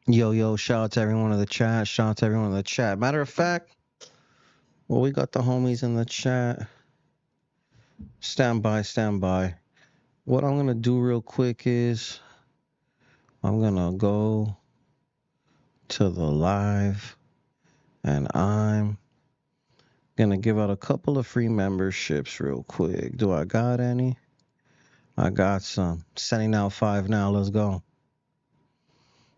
Yo, yo, shout out to everyone in the chat. Shout out to everyone in the chat. Matter of fact, well, we got the homies in the chat. Stand by, stand by. What I'm going to do real quick is I'm going to go to the live and I'm going to give out a couple of free memberships real quick. Do I got any? I got some. Sending out 5 now. Let's go.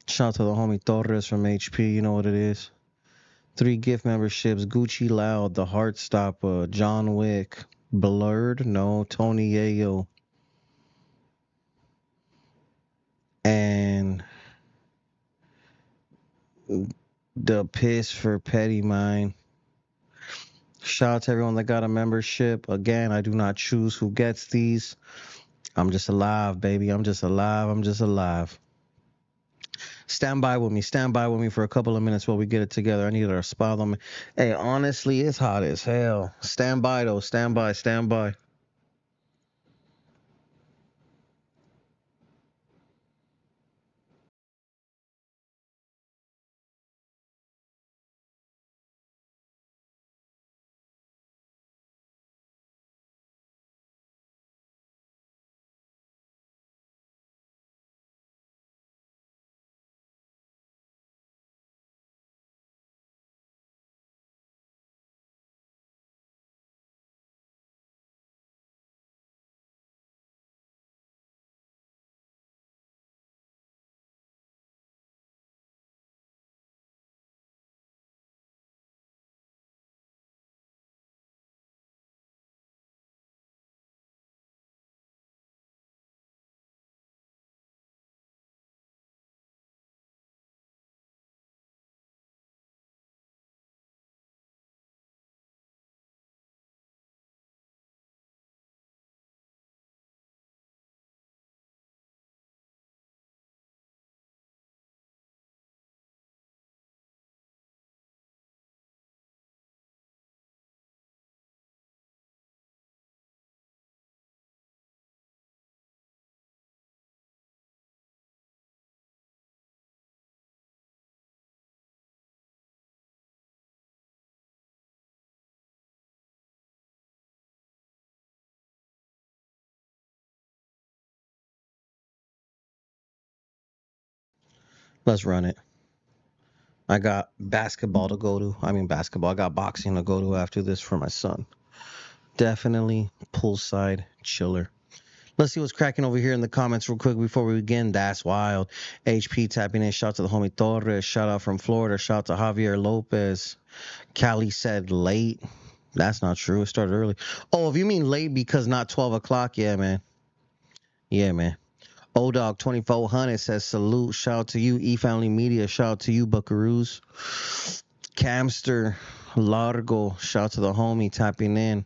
Shout out to the homie Torres from HP. You know what it is. 3 gift memberships. Gucci Loud, The Heartstopper, John Wick, Blurred, no, Tony Yayo, and The Piss for Petty Mine. Shout out to everyone that got a membership. Again, I do not choose who gets these. I'm just alive, baby. I'm just alive. I'm just alive. Stand by with me. Stand by with me for a couple of minutes while we get it together. I need a spot on me. Hey, honestly, it's hot as hell. Stand by, though. Stand by. Stand by. Let's run it. I got basketball to go to. I mean, basketball. I got boxing to go to after this for my son. Definitely poolside chiller. Let's see what's cracking over here in the comments real quick before we begin. That's wild. HP tapping in. Shout out to the homie Torres. Shout out from Florida. Shout out to Javier Lopez. Cali said late. That's not true. It started early. Oh, if you mean late because not 12 o'clock, yeah, man. Yeah, man. O-Dog 2400 says salute. Shout out to you. E-Family Media. Shout out to you, Buckaroos. Camster Largo. Shout out to the homie tapping in.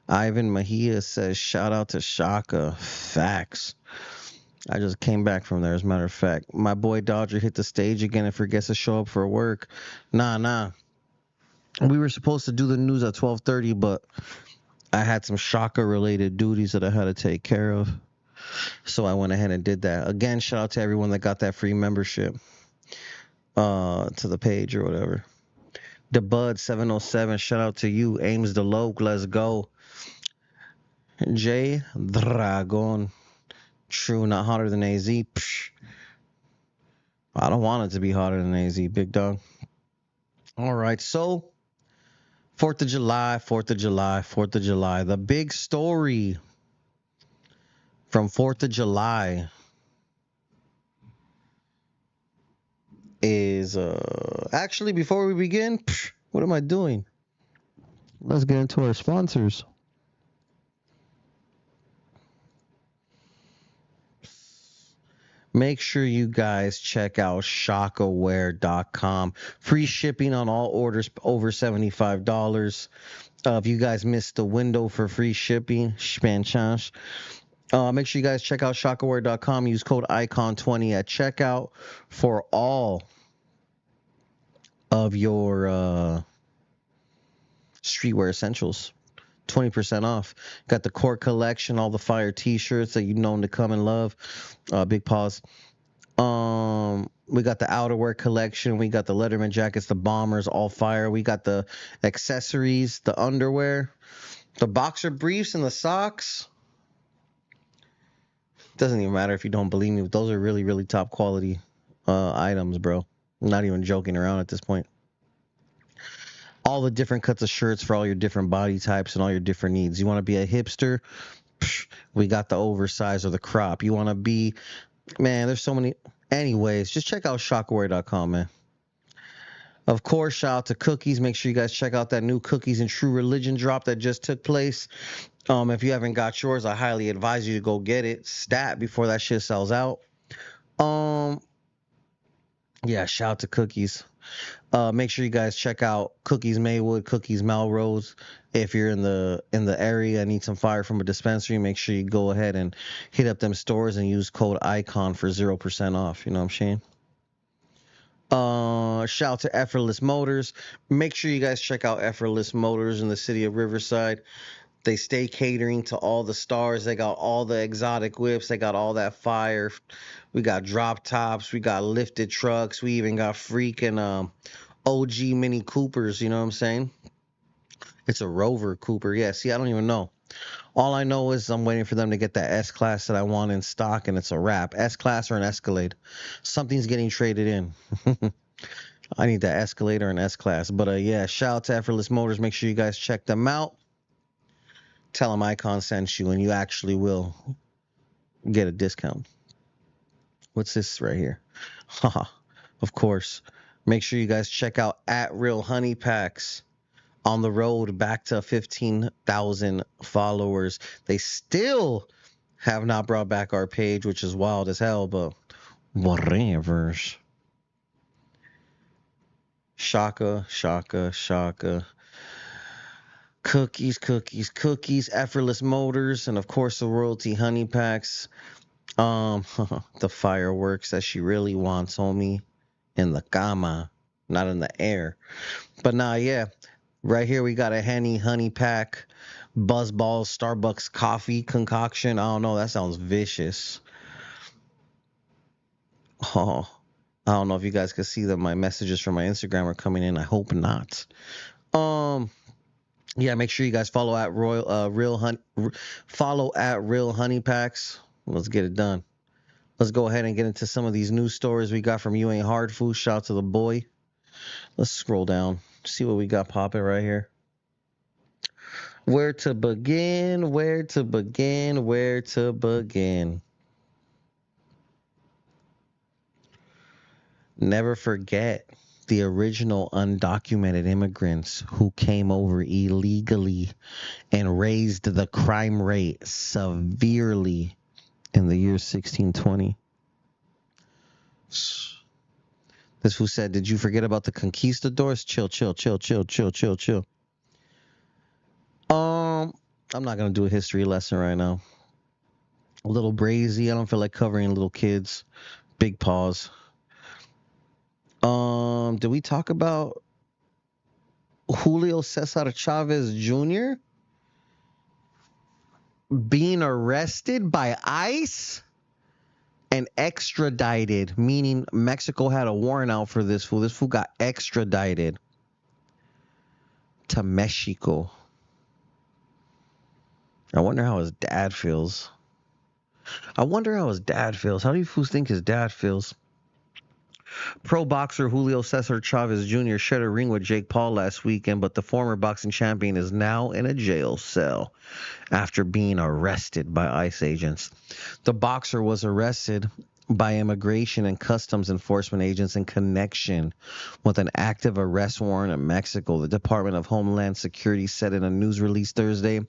Ivan Mejia says shout out to Shaka. Facts. I just came back from there, as a matter of fact. My boy Dodger hit the stage again and forgets to show up for work. Nah. We were supposed to do the news at 12:30, but I had some Shaka related duties that I had to take care of. So I went ahead and did that. Again, shout out to everyone that got that free membership to the page or whatever. The Bud 707, shout out to you. Ames the Loke, let's go. J Dragon, true, not hotter than AZ. Psh, I don't want it to be hotter than AZ, big dog. All right, so 4th of July, 4th of July, 4th of July. The big story from 4th of July is actually before we begin, what am I doing? Let's get into our sponsors. Make sure you guys check out shockaware.com. Free shipping on all orders over $75. If you guys missed the window for free shipping, spanchance. Make sure you guys check out shockaware.com. Use code Eyekon20 at checkout for all of your streetwear essentials. 20% off. Got the Court collection, all the fire t-shirts that you've known to come and love. Big pause. We got the outerwear collection. We got the Letterman jackets, the bombers, all fire. We got the accessories, the underwear, the boxer briefs, and the socks. Doesn't even matter if you don't believe me. Those are really, really top quality items, bro. I'm not even joking around at this point. All the different cuts of shirts for all your different body types and all your different needs. You want to be a hipster? Psh, we got the oversize or the crop. You want to be, man, there's so many. Anyways, just check out shockaware.com, man. Of course, shout out to Cookies. Make sure you guys check out that new Cookies and True Religion drop that just took place. If you haven't got yours, I highly advise you to go get it stat before that shit sells out. Um, yeah, shout out to Cookies. Make sure you guys check out Cookies Maywood, Cookies Melrose. If you're in the area and need some fire from a dispensary, make sure you go ahead and hit up them stores and use code Eyekon for 0% off. You know what I'm saying? Shout out to Effortless Motors. Make sure you guys check out Effortless Motors in the city of Riverside. They stay catering to all the stars. They got all the exotic whips. They got all that fire. We got drop tops. We got lifted trucks. We even got freaking OG Mini Coopers. You know what I'm saying? It's a Rover Cooper. Yeah, see, I don't even know. All I know is I'm waiting for them to get that S Class that I want in stock, and it's a wrap. S Class or an Escalade. Something's getting traded in. I need that Escalade or an S Class. But yeah, shout out to Effortless Motors. Make sure you guys check them out. Tell them Eyekon sent you, and you actually will get a discount. What's this right here? Haha, of course. Make sure you guys check out at Real Honey Packs. On the road back to 15,000 followers. They still have not brought back our page, which is wild as hell, but whatever. Shaka, shaka, shaka. Cookies, cookies, cookies, Effortless Motors, and of course the Royalty Honey Packs. The fireworks that she really wants, homie, in the cama, not in the air. But nah, yeah. Right here we got a Henny honey pack, Buzzballs, Starbucks coffee concoction. I don't know, that sounds vicious. Oh, I don't know if you guys can see that my messages from my Instagram are coming in. I hope not. Um, yeah, make sure you guys follow at follow at Real Honey Packs. Let's get it done. Let's go ahead and get into some of these news stories we got from You Ain't Hard Food. Shout out to the boy. Let's scroll down, see what we got popping right here. Where to begin? Where to begin? Where to begin? Never forget the original undocumented immigrants who came over illegally and raised the crime rate severely in the year 1620. This who said, did you forget about the conquistadors? Chill, chill, chill, chill, chill, chill, chill. I'm not gonna do a history lesson right now. A little brazy. I don't feel like covering little kids. Big pause. Did we talk about Julio Cesar Chavez Jr. being arrested by ICE and extradited, meaning Mexico had a warrant out for this fool. This fool got extradited to Mexico. I wonder how his dad feels. How do you fools think his dad feels? Pro boxer Julio Cesar Chavez Jr. shared a ring with Jake Paul last weekend, but the former boxing champion is now in a jail cell after being arrested by ICE agents. The boxer was arrested by immigration and customs enforcement agents in connection with an active arrest warrant in Mexico. The Department of Homeland Security said in a news release Thursday.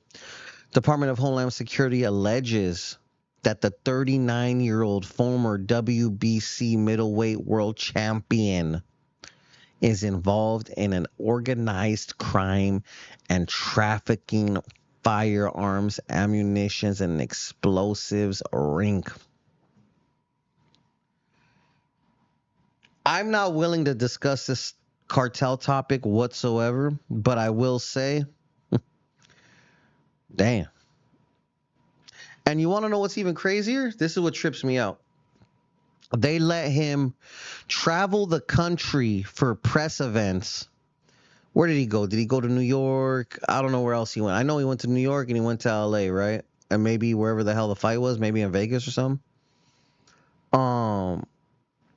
Department of Homeland Security alleges that the 39-year-old former WBC middleweight world champion is involved in an organized crime and trafficking firearms, ammunitions, and explosives ring. I'm not willing to discuss this cartel topic whatsoever, but I will say, damn. And you want to know what's even crazier? This is what trips me out. They let him travel the country for press events. Where did he go? Did he go to New York? I don't know where else he went. I know he went to New York and he went to LA, right? And maybe wherever the hell the fight was, maybe in Vegas or something. Um,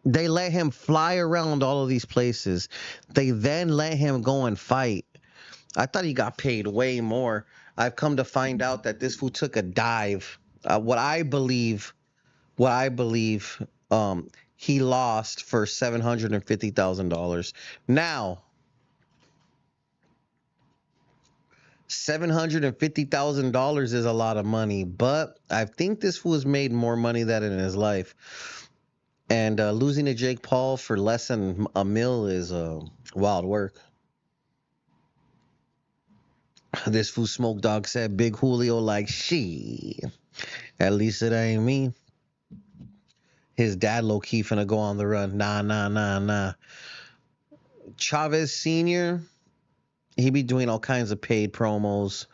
they let him fly around all of these places. They then let him go and fight. I thought he got paid way more. I've come to find out that this fool took a dive. What I believe, he lost for $750,000. Now, $750,000 is a lot of money, but I think this fool has made more money than in his life. And losing to Jake Paul for less than a mil is wild work. This fool Smoke Dog said Big Julio like she. At least it ain't me. His dad low key finna go on the run. Nah, nah, nah, nah. Chavez Sr., he be doing all kinds of paid promos.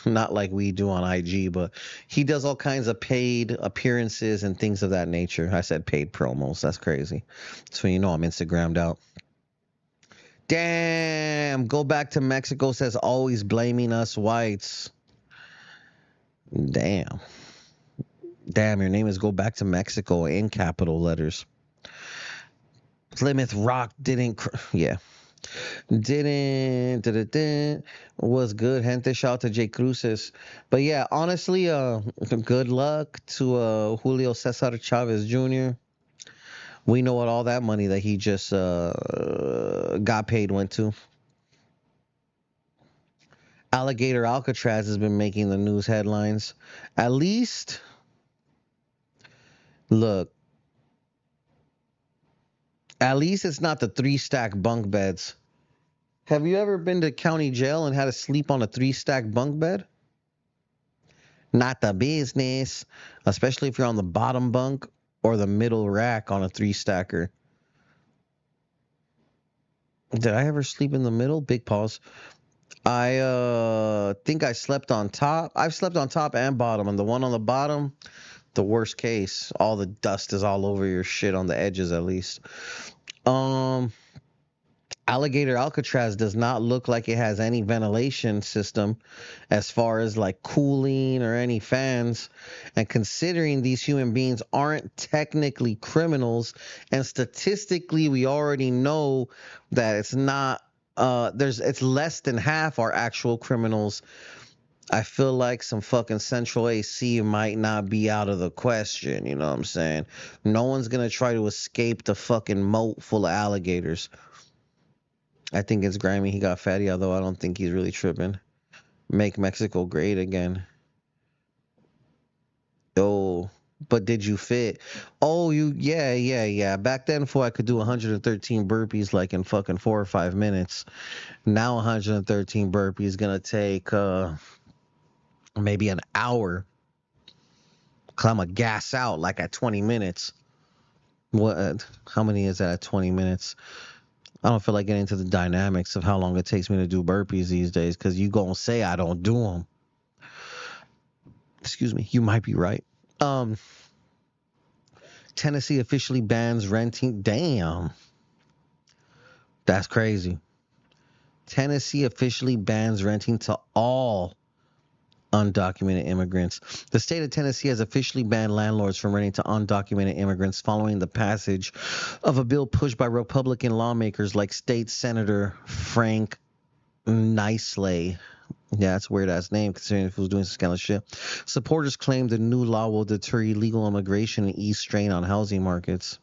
Not like we do on IG, but he does all kinds of paid appearances and things of that nature. I said paid promos. That's crazy. So you know I'm Instagrammed out. Damn, go back to Mexico says always blaming us whites. Damn. Damn, your name is Go Back to Mexico in capital letters. Plymouth Rock yeah. Was good, gente. Shout out to Jay Cruces. But yeah, honestly, good luck to Julio Cesar Chavez Jr. We know what all that money that he just got paid went to. Alligator Alcatraz has been making the news headlines. At least, look, at least it's not the 3-stack bunk beds. Have you ever been to county jail and had to sleep on a 3-stack bunk bed? Not the business, especially if you're on the bottom bunk or the middle rack on a 3-stacker. Did I ever sleep in the middle? Big pause. I think I slept on top. I've slept on top and bottom, and the one on the bottom, the worst case. All the dust is all over your shit on the edges, at least. Alligator Alcatraz does not look like it has any ventilation system as far as like cooling or any fans. And considering these human beings aren't technically criminals, and statistically we already know that it's not it's less than half are actual criminals. I feel like some fucking central AC might not be out of the question, you know what I'm saying? No one's gonna try to escape the fucking moat full of alligators. I think it's grimy. He got fatty, although I don't think he's really tripping. Make Mexico great again. Oh, but did you fit? Oh, yeah. Back then, before I could do 113 burpees like in fucking 4 or 5 minutes. Now 113 burpees is gonna take maybe an hour. Cause I'm a gas out like at 20 minutes. What? How many is that at 20 minutes? I don't feel like getting into the dynamics of how long it takes me to do burpees these days, because you gonna say I don't do them. Excuse me, you might be right. Um, Tennessee officially bans renting. Damn, that's crazy. Tennessee officially bans renting to all undocumented immigrants. The state of Tennessee has officially banned landlords from renting to undocumented immigrants following the passage of a bill pushed by Republican lawmakers like State Senator Frank Niceley. Yeah, that's a weird ass name considering if he was doing some kind of shit. Supporters claim the new law will deter illegal immigration and ease strain on housing markets.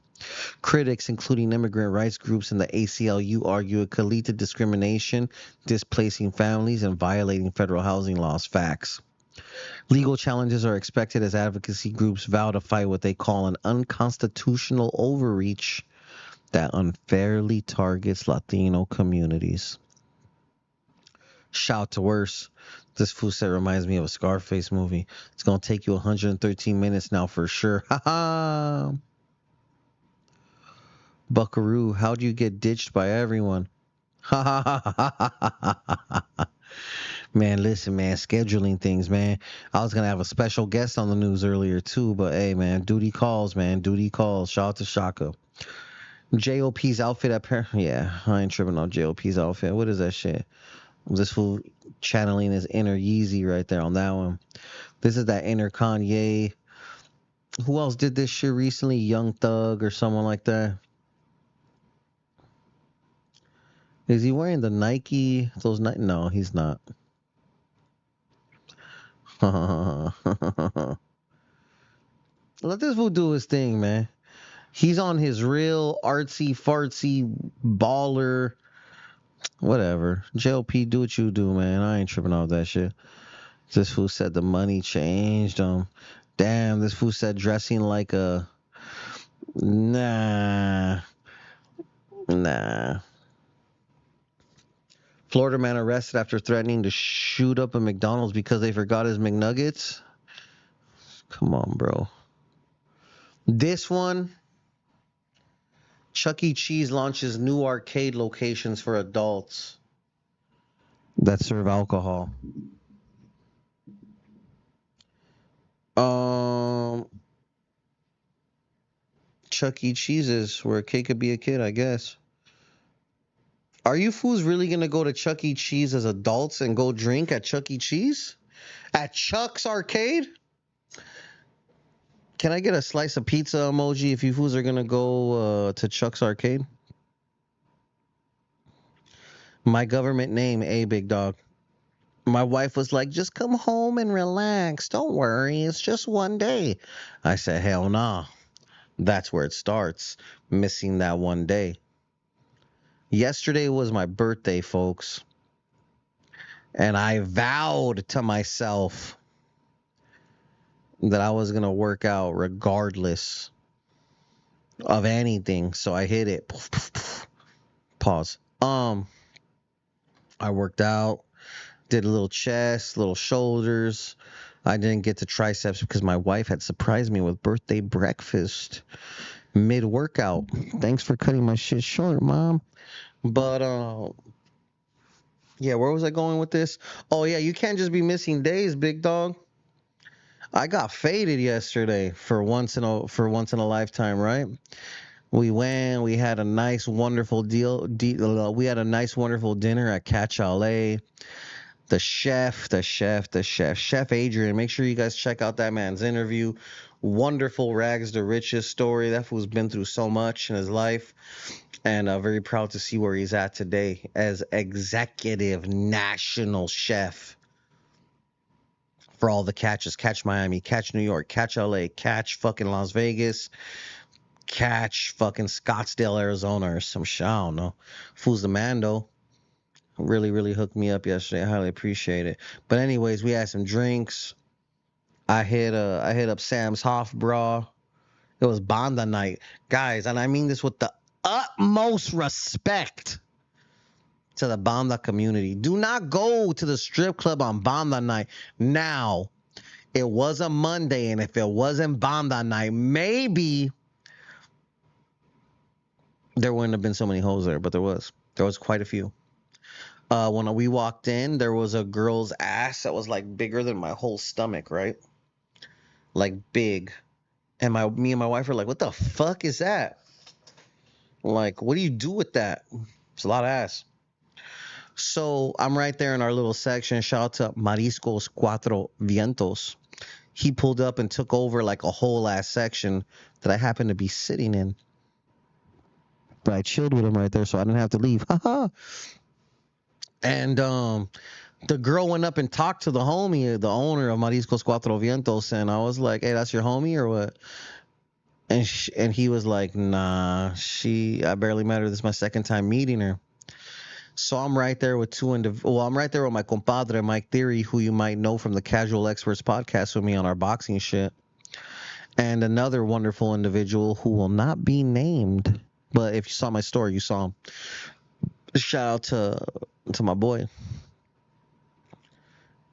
Critics, including immigrant rights groups and the ACLU, argue it could lead to discrimination, displacing families, and violating federal housing laws. Facts. Legal challenges are expected as advocacy groups vow to fight what they call an unconstitutional overreach that unfairly targets Latino communities. Shout to worse. This fool set reminds me of a Scarface movie. It's gonna take you 113 minutes now for sure. Ha ha. Buckaroo, how'd you get ditched by everyone? Ha ha ha ha ha ha. Man, listen, man, scheduling things, man. I was gonna have a special guest on the news earlier too, but hey, man, duty calls, man. Duty calls. Shout out to Shaka. JOP's outfit yeah, I ain't tripping on JOP's outfit. What is that shit? This fool channeling his inner Yeezy right there on that one. This is that inner Kanye. Who else did this shit recently? Young Thug or someone like that. Is he wearing the Nike? Those Nike? No, he's not. Let this fool do his thing, man. He's on his real artsy fartsy baller. Whatever. JLP, do what you do, man. I ain't tripping off that shit. This fool said the money changed him. Damn, this fool said dressing like a. Nah. Nah. Florida man arrested after threatening to shoot up a McDonald's because they forgot his McNuggets. Come on, bro. This one, Chuck E. Cheese launches new arcade locations for adults that serve alcohol. Chuck E. Cheese's where a kid could be a kid, I guess. Are you fools really gonna go to Chuck E. Cheese as adults and go drink at Chuck E. Cheese? At Chuck's Arcade? Can I get a slice of pizza emoji if you fools are gonna go to Chuck's Arcade? My government name, A Big Dog. My wife was like, just come home and relax. Don't worry, it's just one day. I said, hell nah. That's where it starts. Missing that one day. Yesterday was my birthday, folks. And I vowed to myself that I was going to work out regardless of anything. So I hit it. Pause. I worked out, did a little chest, little shoulders. I didn't get to triceps because my wife had surprised me with birthday breakfast mid-workout. Thanks for cutting my shit short, Mom. But yeah, where was I going with this? Oh yeah, you can't just be missing days, big dog. I got faded yesterday for once in a lifetime, right? We had a nice wonderful we had a nice wonderful dinner at Catch LA. Chef Adrian. Make sure you guys check out that man's interview. Wonderful rags to riches story. That fool's been through so much in his life, and very proud to see where he's at today as executive national chef for all the catches. Catch Miami, catch New York, catch LA, catch fucking Las Vegas, catch fucking Scottsdale, Arizona, or some shit. I don't know. Fool's the man though. Really, really hooked me up yesterday. I highly appreciate it. But anyways, we had some drinks. I hit up Sam's Hoff bra. It was Banda night, guys, and I mean this with the utmost respect to the Banda community. Do not go to the strip club on Banda night. Now, it was a Monday, and if it wasn't Banda night, maybe there wouldn't have been so many hoes there, but there was. There was quite a few. When we walked in, there was a girl's ass that was like bigger than my whole stomach, right? Like big. And me and my wife were like, "What the fuck is that? Like, what do you do with that? It's a lot of ass." So I'm right there in our little section. Shout out to Mariscos Cuatro Vientos. He pulled up and took over like a whole ass section that I happened to be sitting in. But I chilled with him right there, so I didn't have to leave. Haha. And the girl went up and talked to the homie, the owner of Mariscos Cuatro Vientos, and I was like, "Hey, that's your homie or what?" And he was like, "Nah, I barely met her. This is my second time meeting her." So I'm right there with I'm right there with my compadre Mike Theory, who you might know from the Casual Experts podcast with me on our boxing shit, and another wonderful individual who will not be named, but if you saw my story, you saw him. Shout out to my boy.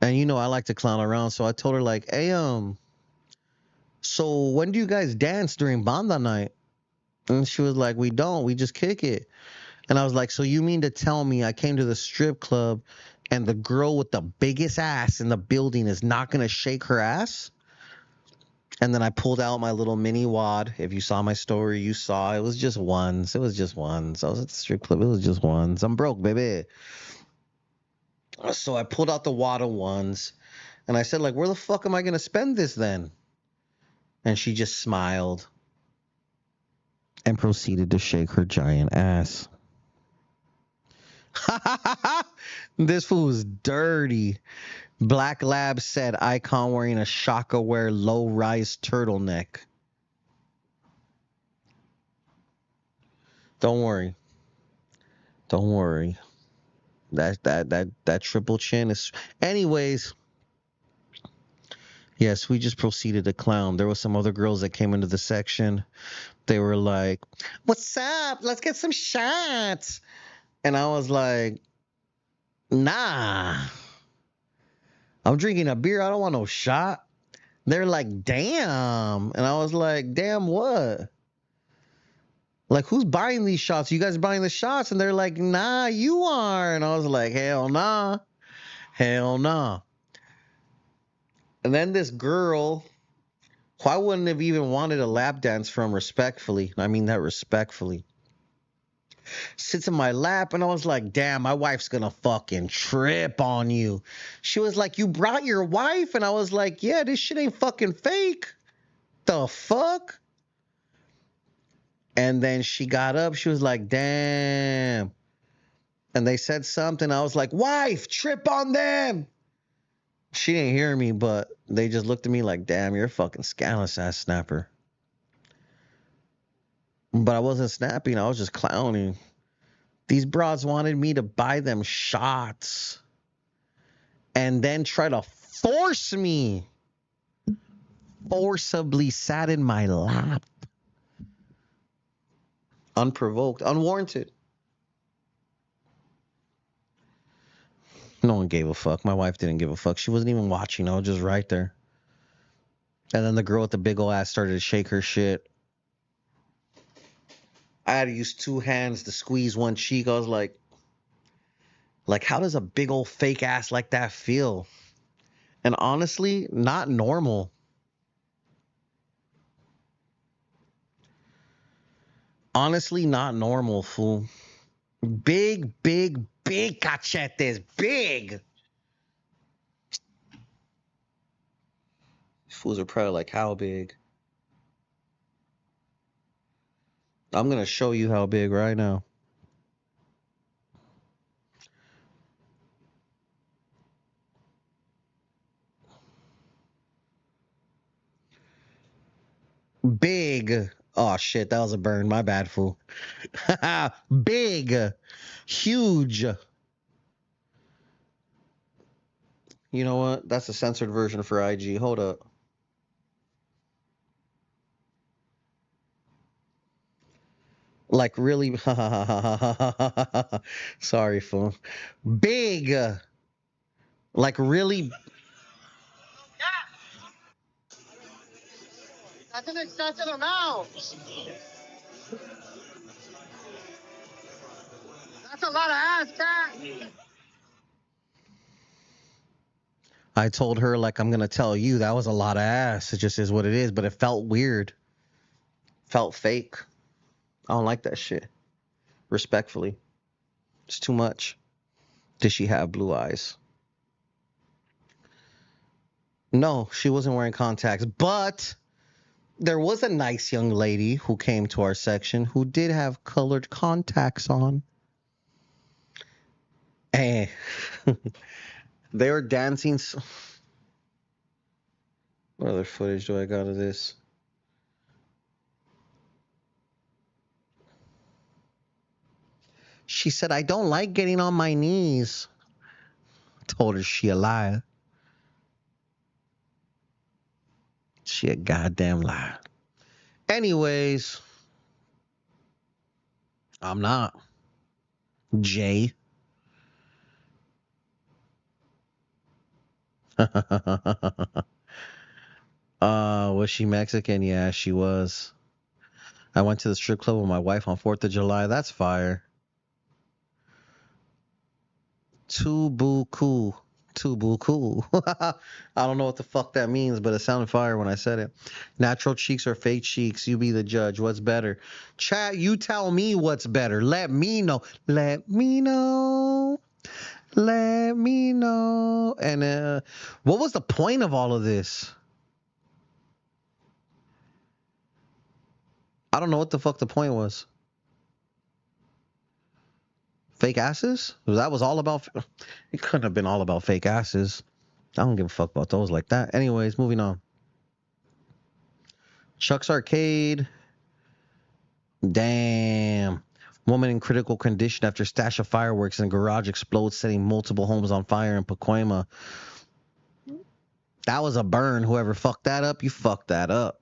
And I like to clown around, so I told her like, "Hey, so when do you guys dance during Banda night?" And she was like, "We don't. We just kick it." And I was like, "So you mean to tell me I came to the strip club and the girl with the biggest ass in the building is not going to shake her ass. And then I pulled out my little mini wad. If you saw my story, you saw it was just ones. It was just ones. I was at the strip club. It was just ones. I'm broke, baby. So I pulled out the wad of ones and I said, like, where the fuck am I going to spend this then? And she just smiled and proceeded to shake her giant ass. This fool was dirty. Black Lab said Eyekon wearing a Shaka wear low rise turtleneck. Don't worry. Don't worry. That triple chin is. Anyways, yes, we just proceeded to clown. There were some other girls that came into the section. They were like, "What's up? Let's get some shots." And I was like, "Nah, I'm drinking a beer. I don't want no shot." They're like, "Damn," and I was like, "Damn what? Like, who's buying these shots? You guys buying the shots?" And they're like, "Nah, you are." And I was like, "Hell nah, hell nah." And then this girl, who I wouldn't have even wanted a lap dance from respectfully, I mean that respectfully, sits in my lap, and I was like, damn, my wife's gonna fucking trip on you. She was like, you brought your wife? And I was like, yeah, this shit ain't fucking fake. The fuck? And then she got up, she was like, damn. And they said something, I was like, wife, trip on them. She didn't hear me, but they just looked at me like, damn, you're a fucking scandalous ass snapper. But I wasn't snapping, I was just clowning. These broads wanted me to buy them shots and then try to force me. Forcibly sat in my lap. Unprovoked, unwarranted. No one gave a fuck. My wife didn't give a fuck. She wasn't even watching. I was just right there. And then the girl with the big old ass started to shake her shit. I had to use two hands to squeeze one cheek. I was like, how does a big old fake ass like that feel? And honestly, not normal. Honestly, not normal, fool. Big, big, big cachetes. Big. Fools are probably like, how big? I'm going to show you how big right now. Big. Oh, shit. That was a burn. My bad, fool. Big. Huge. You know what? That's a censored version for IG. Hold up. Like, really? Sorry, fool. Big. Like, really. That's an excessive amount. That's a lot of ass, cat. I told her, like, I'm going to tell you that was a lot of ass. It just is what it is, but it felt weird. Felt fake. I don't like that shit. Respectfully. It's too much. Did she have blue eyes? No, she wasn't wearing contacts, but there was a nice young lady who came to our section who did have colored contacts on. Hey, they were dancing. What other footage do I got of this? She said, I don't like getting on my knees. Told her she a liar. She a goddamn liar. Anyways, I'm not. Jay. Was she Mexican? Yeah, she was. I went to the strip club with my wife on 4th of July. That's fire. Tubuku. Tubuku. I don't know what the fuck that means, but it sounded fire when I said it. Natural cheeks or fake cheeks? You be the judge. What's better? Chat, you tell me what's better. Let me know. Let me know. Let me know. And what was the point of all of this? I don't know what the fuck the point was. Fake asses? That was all about. It couldn't have been all about fake asses. I don't give a fuck about those like that. Anyways, moving on. Chuck's Arcade. Damn. Woman in critical condition after stash of fireworks in garage explodes, setting multiple homes on fire in Pacoima. That was a burn. Whoever fucked that up, you fucked that up.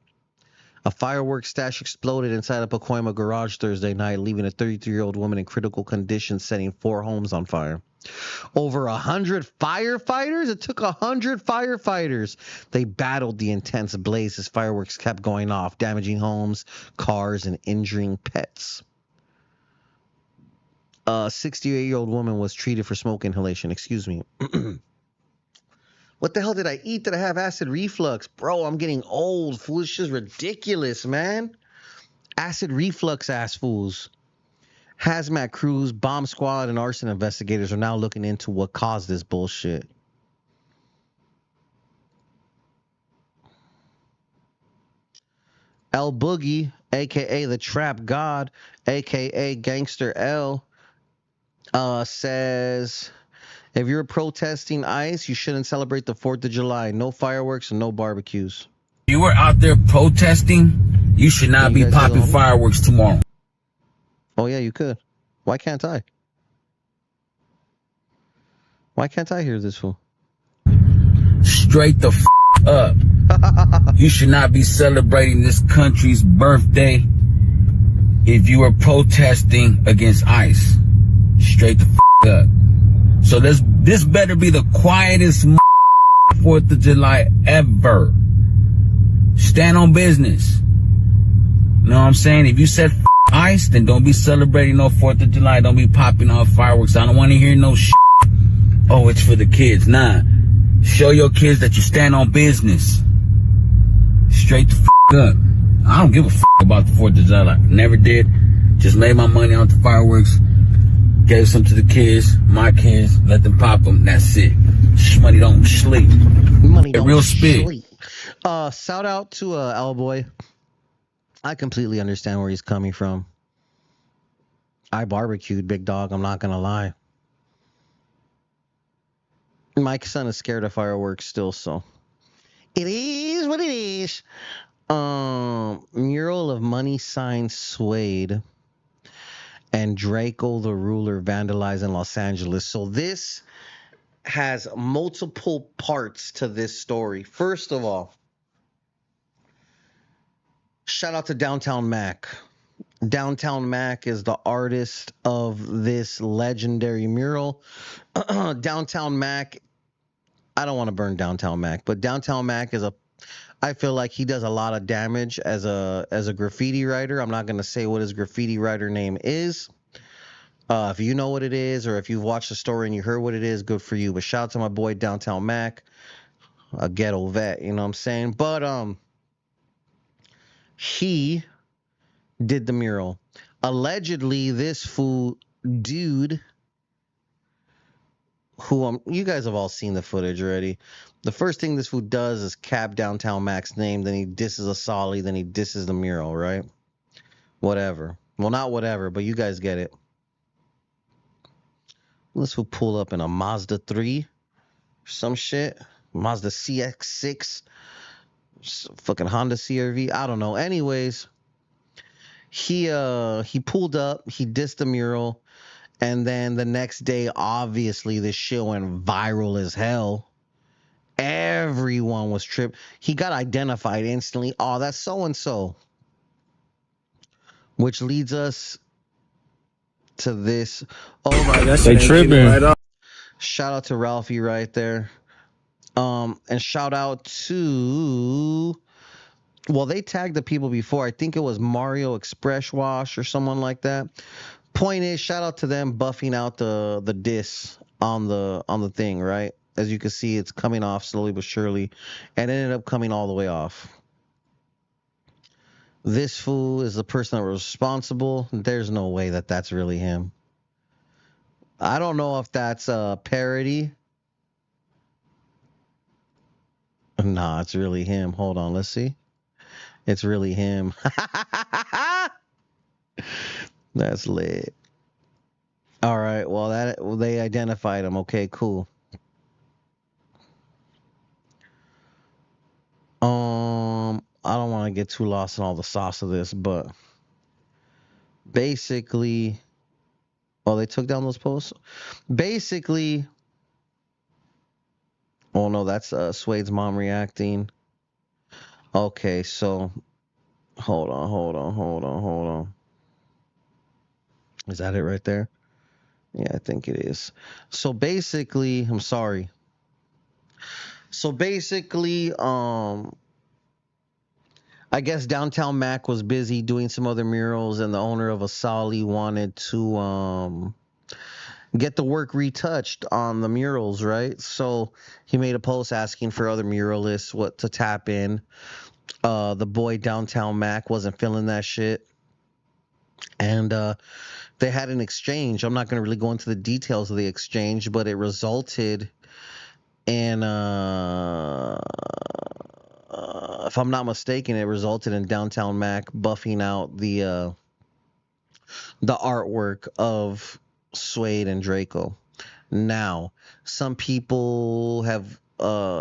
A fireworks stash exploded inside a Pacoima garage Thursday night, leaving a 33-year-old woman in critical condition, setting 4 homes on fire. Over 100 firefighters? It took 100 firefighters. They battled the intense blaze as fireworks kept going off, damaging homes, cars, and injuring pets. A 68-year-old woman was treated for smoke inhalation. Excuse me. What the hell did I eat? Did I have acid reflux? Bro, I'm getting old. Fool, it's just ridiculous, man. Acid reflux ass fools. Hazmat crews, bomb squad, and arson investigators are now looking into what caused this bullshit. L Boogie, a.k.a. the Trap God, a.k.a. Gangster L, says, if you're protesting ICE, you shouldn't celebrate the 4th of July. No fireworks and no barbecues. You were out there protesting, you should not be popping fireworks tomorrow. Oh, yeah, you could. Why can't I? Why can't I hear this fool? Straight the f up. You should not be celebrating this country's birthday if you are protesting against ICE. Straight the f up. So this better be the quietest 4th of July ever. Stand on business. You know what I'm saying? If you said f ICE, then don't be celebrating no 4th of July. Don't be popping off fireworks. I don't want to hear no shit. Oh, it's for the kids. Nah. Show your kids that you stand on business. Straight the f up. I don't give a f about the 4th of July. Never did. Just made my money on the fireworks. Gave some to the kids, my kids, let them pop them. That's it. Money don't sleep. Money don't real spit. sleep. Shout out to L-Boy. I completely understand where he's coming from. I barbecued, big dog. I'm not gonna lie. My son is scared of fireworks still, so it is what it is. Mural of money sign Suede and Draco the Ruler vandalized in Los Angeles. So this has multiple parts to this story. First of all, shout out to Downtown Mac. Downtown Mac is the artist of this legendary mural. Downtown Mac, I don't want to burn Downtown Mac, but Downtown Mac is I feel like he does a lot of damage as a graffiti writer. I'm not going to say what his graffiti writer name is. If you know what it is, or if you've watched the story and you heard what it is, good for you. But shout out to my boy Downtown Mac, a ghetto vet, you know what I'm saying? But he did the mural. Allegedly, this fool dude, who you guys have all seen the footage already. The first thing this fool does is cap Downtown Mac's name, then he disses a Solly, then he disses the mural, right? Whatever. Well, not whatever, but you guys get it. This fool pull up in a Mazda 3 or some shit. Mazda CX-6. Fucking Honda CRV. I don't know. Anyways, he pulled up, he dissed the mural, and then the next day, obviously, this shit went viral as hell. Everyone was tripped. He got identified instantly. Oh, that's so-and-so. Which leads us to this. Oh my God. They tripping. Shout out to Ralphie right there. And shout out to, well, they tagged the people before. I think it was Mario Express Wash or someone like that. Point is, shout out to them buffing out the diss on the thing, right? As you can see, it's coming off slowly but surely, and it ended up coming all the way off. This fool is the person that was responsible. There's no way that that's really him. I don't know if that's a parody. Nah, it's really him. Hold on, let's see. It's really him. That's lit. All right. Well, they identified him. Okay, cool. I don't want to get too lost in all the sauce of this, but basically, oh, they took down those posts. Basically, oh no, that's Suede's mom reacting. Okay, so hold on. Is that it right there? Yeah, I think it is. So basically, I'm sorry. So basically, I guess Downtown Mac was busy doing some other murals, and the owner of Asali wanted to get the work retouched on the murals, right? So he made a post asking for other muralists what to tap in. The boy Downtown Mac wasn't feeling that shit, and they had an exchange. I'm not going to really go into the details of the exchange, but it resulted in if I'm not mistaken, it resulted in Downtown Mac buffing out the artwork of Suede and Draco. Now, some people have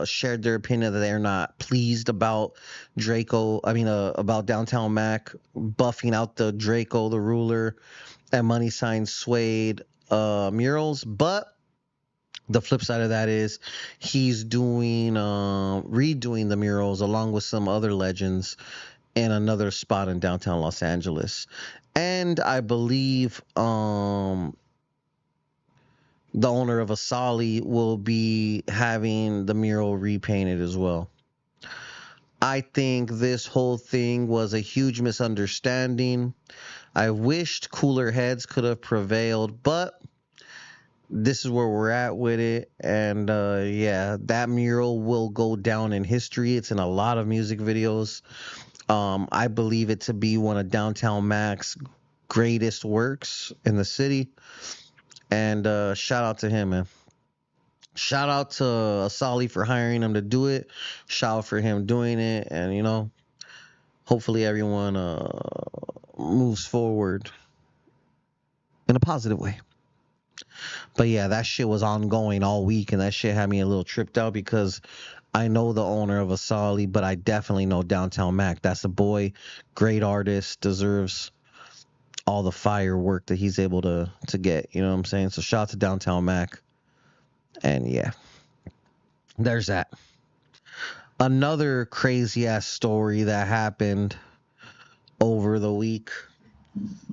shared their opinion that they're not pleased about about Downtown Mac buffing out the Draco, the ruler, and money sign Suede murals, but the flip side of that is he's doing redoing the murals along with some other legends in another spot in downtown Los Angeles. And I believe the owner of Asali will be having the mural repainted as well. I think this whole thing was a huge misunderstanding. I wished cooler heads could have prevailed, but this is where we're at with it. And yeah, that mural will go down in history. It's in a lot of music videos. I believe it to be one of Downtown Mac's greatest works in the city. And shout out to him, man. Shout out to Asali for hiring him to do it. Shout out for him doing it. And, hopefully everyone moves forward in a positive way. But yeah, that shit was ongoing all week, and that shit had me a little tripped out because I know the owner of Asali, but I definitely know Downtown Mac. That's a boy, great artist, deserves all the firework that he's able to get. You know what I'm saying? So shout out to Downtown Mac. And yeah, there's that. Another crazy ass story that happened over the week,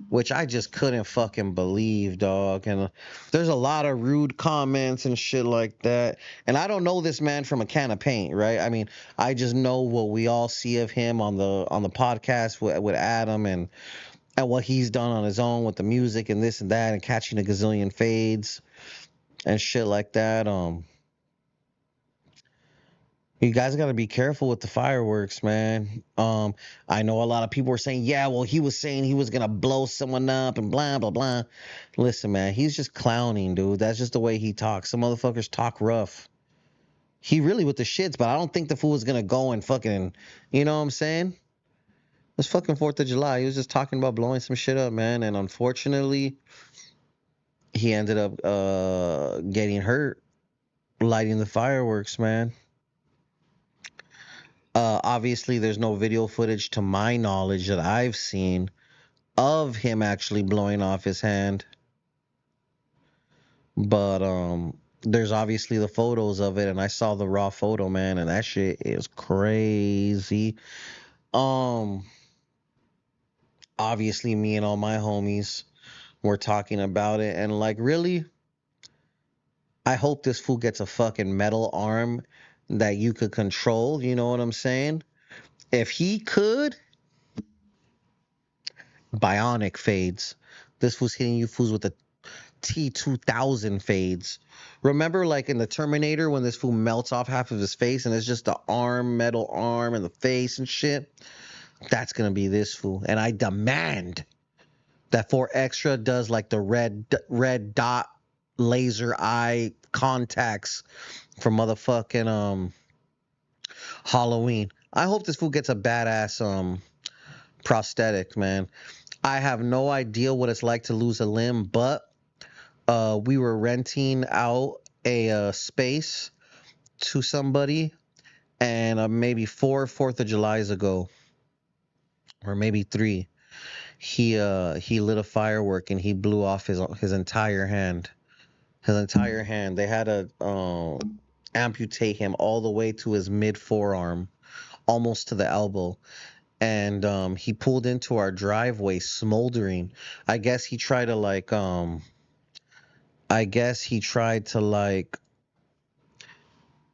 which I just couldn't fucking believe, dog. And there's a lot of rude comments and shit like that. And I don't know this man from a can of paint, right? I mean, I just know what we all see of him on the podcast with Adam and what he's done on his own with the music and this and that and catching a gazillion fades and shit like that. You guys got to be careful with the fireworks, man. I know a lot of people were saying, yeah, well, he was saying he was going to blow someone up and blah, blah, blah. Listen, man, he's just clowning, dude. That's just the way he talks. Some motherfuckers talk rough. He really with the shits, but I don't think the fool is going to go and fucking, you know what I'm saying? It's fucking 4th of July. He was just talking about blowing some shit up, man. And unfortunately, he ended up getting hurt lighting the fireworks, man. Obviously, there's no video footage to my knowledge that I've seen of him actually blowing off his hand. But there's obviously the photos of it, and I saw the raw photo, man, and that shit is crazy. Um, Obviously, me and all my homies were talking about it, and like, really, I hope this fool gets a fucking metal arm that you could control. You know what I'm saying? If he could, bionic fades. This was hitting you fools with T-2000 fades. Remember, like in the Terminator, when this fool melts off half of his face and it's just the arm, metal arm, and the face and shit? That's gonna be this fool. And I demand that 4 Extra does like the red dot laser eye contacts from motherfucking Halloween. I hope this fool gets a badass prosthetic, man. I have no idea what it's like to lose a limb, but we were renting out a space to somebody, and maybe 4th of July's ago, or maybe 3, he lit a firework and he blew off his entire hand. His entire hand. They had to amputate him all the way to his mid forearm, almost to the elbow. And he pulled into our driveway smoldering. I guess he tried to like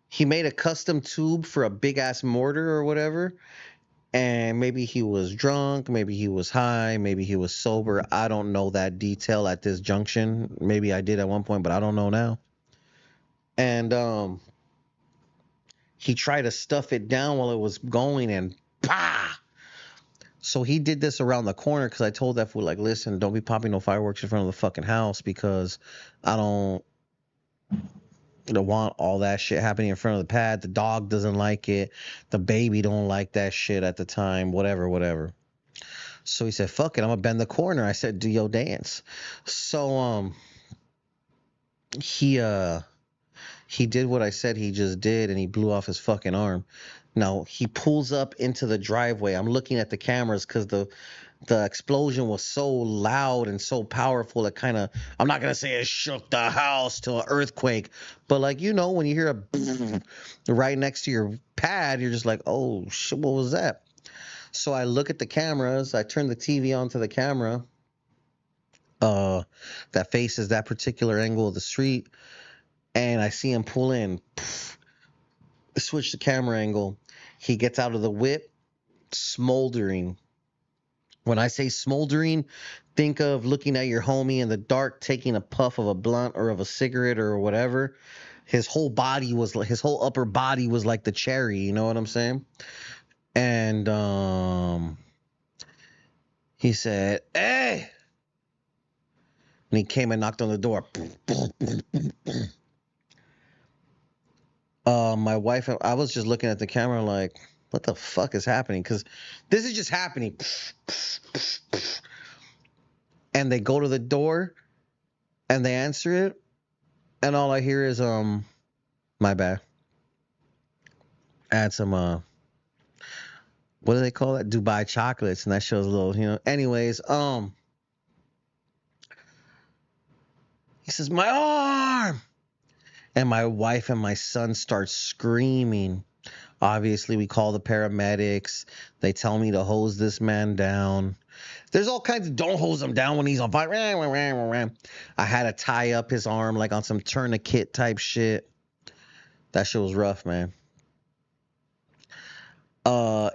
he made a custom tube for a big ass mortar or whatever. And maybe he was drunk, maybe he was high, maybe he was sober. I don't know that detail at this junction. Maybe I did at one point, but I don't know now. And he tried to stuff it down while it was going, and bah! So he did this around the corner, because I told that fool, like, listen, don't be popping no fireworks in front of the fucking house, because I don't want all that shit happening in front of the pad. The dog doesn't like it. The baby don't like that shit at the time. Whatever. So he said, fuck it, I'm gonna bend the corner. I said, do your dance. So he did what I said he just did, and he blew off his fucking arm. Now he pulls up into the driveway. I'm looking at the cameras because the explosion was so loud and so powerful, it kind of, I'm not gonna say it shook the house to an earthquake, but like, you know, when you hear a right next to your pad, you're just like, oh shit, what was that? So I look at the cameras, I turn the TV onto the camera that faces that particular angle of the street, and I see him pull in, switch the camera angle. He gets out of the whip, smoldering. When I say smoldering, think of looking at your homie in the dark, taking a puff of a blunt or of a cigarette or whatever. His whole upper body was like the cherry, you know what I'm saying? And he said, hey! And he came and knocked on the door. My wife, I was just looking at the camera like, what the fuck is happening? Because this is just happening. And they go to the door and they answer it, and all I hear is my bad. I had some what do they call that? Dubai chocolates, and that shows a little, you know. Anyways, he says, my arm, and my wife and my son start screaming. Obviously, we call the paramedics. They tell me to hose this man down. There's all kinds of don't hose him down when he's on fire. I had to tie up his arm like on some tourniquet type shit. That shit was rough, man.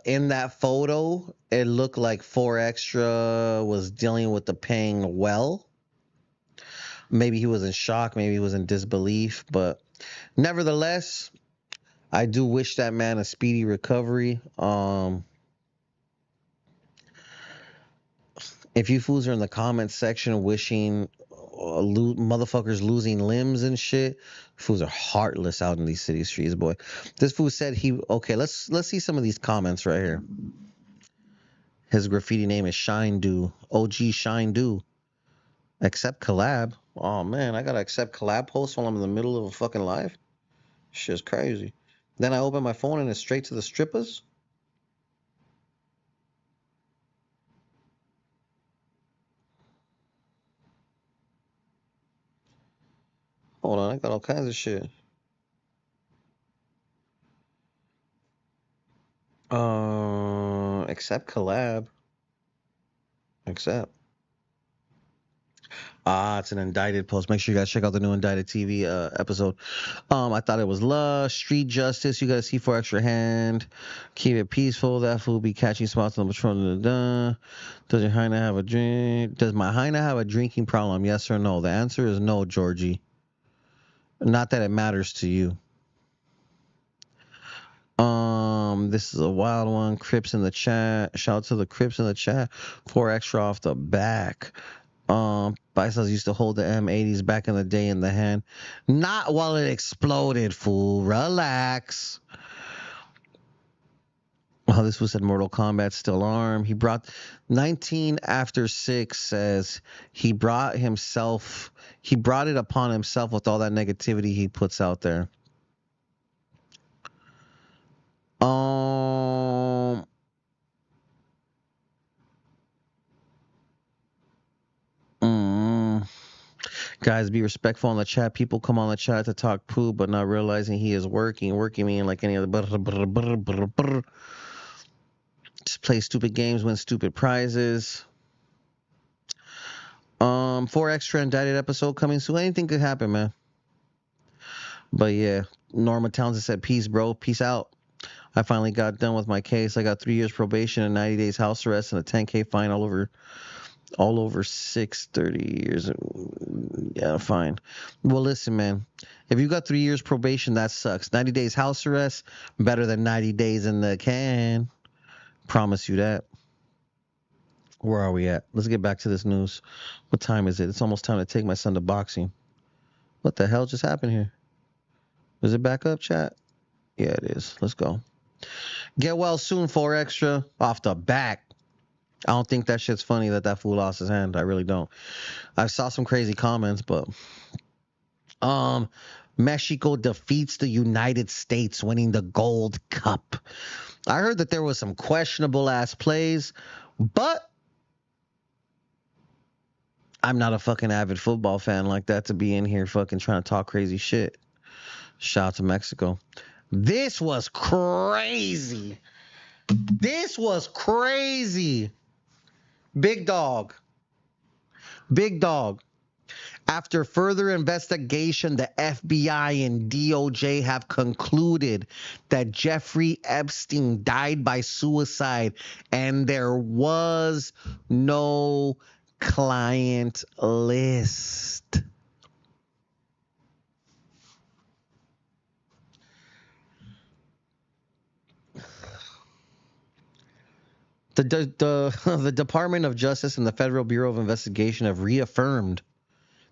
In that photo, it looked like 4 Extra was dealing with the pain well. Maybe he was in shock, maybe he was in disbelief, but nevertheless, I do wish that man a speedy recovery. If you fools are in the comments section wishing motherfuckers losing limbs and shit, fools are heartless out in these city streets, boy. This fool said okay, let's see some of these comments right here. His graffiti name is Shine Do. OG Shine Do. Accept collab. Oh man, I gotta accept collab posts while I'm in the middle of a fucking live? Shit's crazy. Then I open my phone and it's straight to the strippers. Hold on, I got all kinds of shit. Accept collab. Accept. It's an indicted post. Make sure you guys check out the new indicted TV episode. I thought it was lush, street justice. You gotta see for extra hand. Keep it peaceful. That fool be catching spots on the patrol. Does your hyena have a drink? Does my hyena have a drinking problem? Yes or no? The answer is no, Georgie. Not that it matters to you. This is a wild one. Crips in the chat. Shout out to the Crips in the chat. 4 extra off the back. Biceps used to hold the M80s back in the day in the hand. Not while it exploded, fool. Relax. Oh, this was at Mortal Kombat still armed. He brought 19 after 6 says he brought it upon himself with all that negativity he puts out there. Guys, be respectful on the chat. People come on the chat to talk poo, but not realizing he is working. Working meaning like any other. Just play stupid games, win stupid prizes. 4 extra indicted episode coming soon. Anything could happen, man. But yeah, Norma Townsend said, peace, bro. Peace out. I finally got done with my case. I got 3 years probation and 90 days house arrest and a 10K fine all over 630 years. Yeah, fine. Well, listen, man. If you got 3 years probation, that sucks. 90 days house arrest, better than 90 days in the can. Promise you that. Where are we at? Let's get back to this news. What time is it? It's almost time to take my son to boxing. What the hell just happened here? Is it back up, chat? Yeah, it is. Let's go. Get well soon, 4 extra. Off the back. I don't think that shit's funny that fool lost his hand. I really don't. I saw some crazy comments, but Mexico defeats the United States, winning the Gold Cup. I heard that there was some questionable ass plays, but I'm not a fucking avid football fan like that to be in here fucking trying to talk crazy shit. Shout out to Mexico. This was crazy. This was crazy. Big dog. Big dog. After further investigation, the FBI and DOJ have concluded that Jeffrey Epstein died by suicide and there was no client list. The Department of Justice and the Federal Bureau of Investigation have reaffirmed